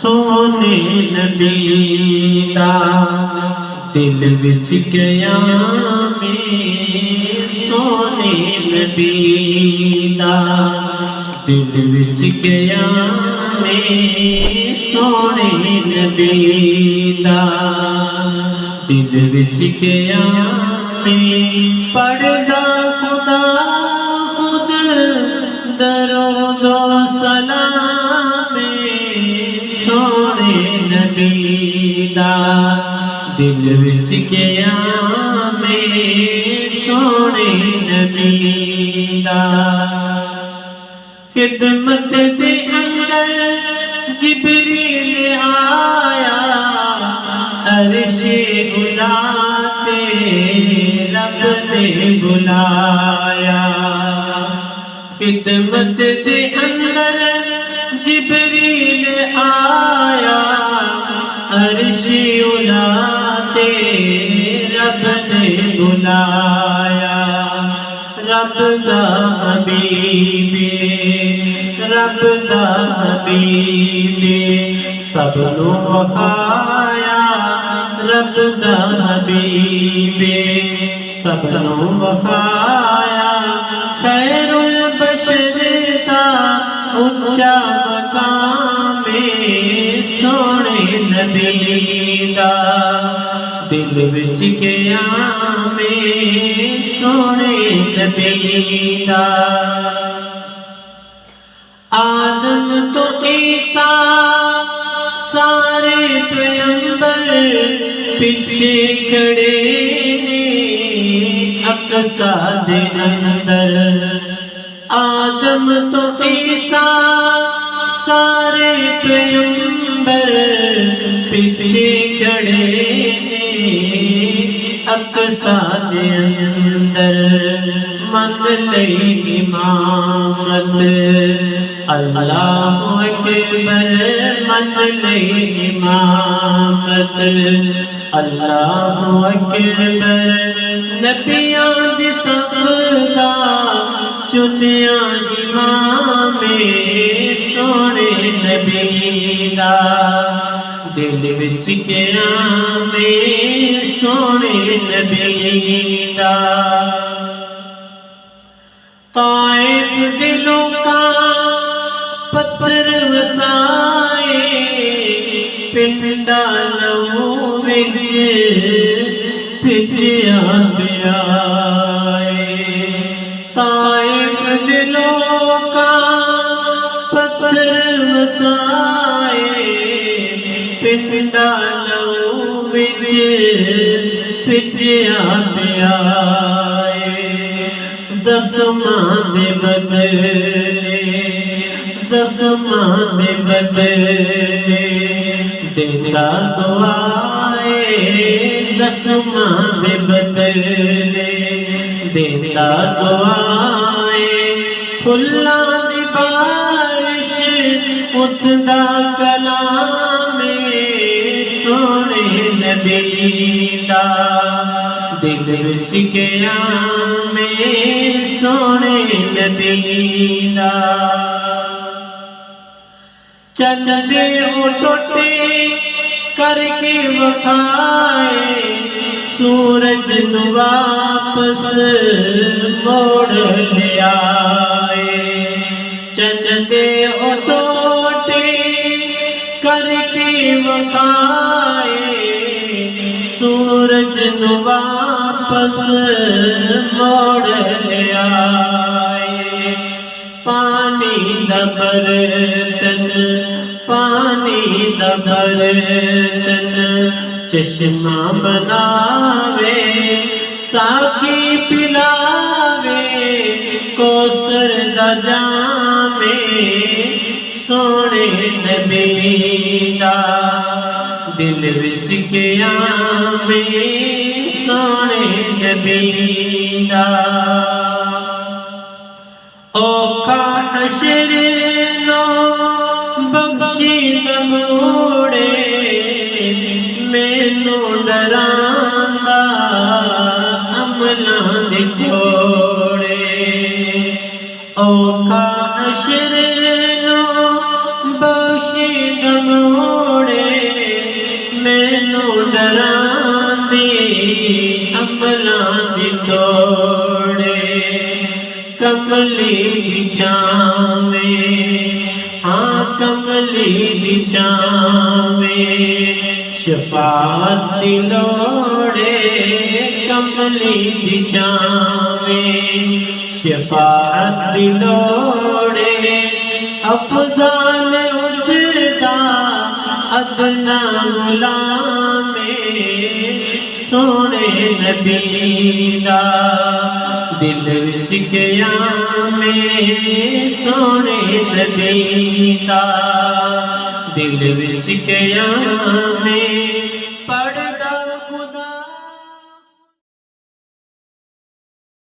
सोने नबी दा दिल विच क़यामे सोने नबी दा दिल विच क़यामे सोने नबी दा दिल विच क़यामे पढ़दा खुदा खुद दरूदो सलामे सोने नबी दा दिल विच क़यामे सोने नबी दा खिदमत दे अंदर जिब्रील आया अर्शे उला ते रब ने बुलाया खिदमत दे अंदर जिब्रील आया अर्शे उला ते रब ने बुलाया रब दा हबीबे रब दा हबीबे सबनू वखाया रब दा हबीबे सबनू वखाया खैरुल बशर दा उच्चा मकामे सोने नबी दा दिल विच क़यामे सोने नबी दा आदम तो ईसा सारे पैगंबर पीछे खड़े ने अक़सा दे अंदर आदम तो ईसा सारे पैगंबर पीछे खड़े ने अक़सा दे अंदर मन ले इमामत अल्लाहु अकबर मन ले इमामत अल्लाहु अकबर नबियां दी सफ दा चुनिया इमामे सोने नबी दा दिल विच क़यामे सोने नबी दा ताइफ दे लोकां पत्थर वसाए पिंडा लहू विच भिजया गया ताइफ दे लोकां पत्थर वसाए पिंडा लहू विच भिजया गया ज़ख्मां दे बदले देता दुआए ज़ख्मां दे बदले देता दुआए फुल्लां दी बारिश उसदा कलामे सोने नबी दा दिल विच क़यामे सोने नबी दा चंदे ओ टोटे करके वखाए सूरज नू वापस मोड़ ले आए चंदे ओ टोटे करके वखाए सूरज नू वापस मोड़ ले आए पानी दा बर्तन चश्मा बनावे साकी पिलावे कौसर दा जामे सोने नबी दा दिल विच क़यामे सोने नबी दा औखा हशर नो बख्शी दमोड़े मैनू डरांदा अमलां दे घोड़े औखा हशर नो बख्शी दमोड़े कमली बिछावे, हाँ कमली बिछावे, शफाअत दिलोड़े कमली बिछावे, शफाअत दिलोड़े अफजाल उसदा अदना गुलामे सोने नबी दा दिल विच क़यामे सोने नबी दा दिल विच क़यामे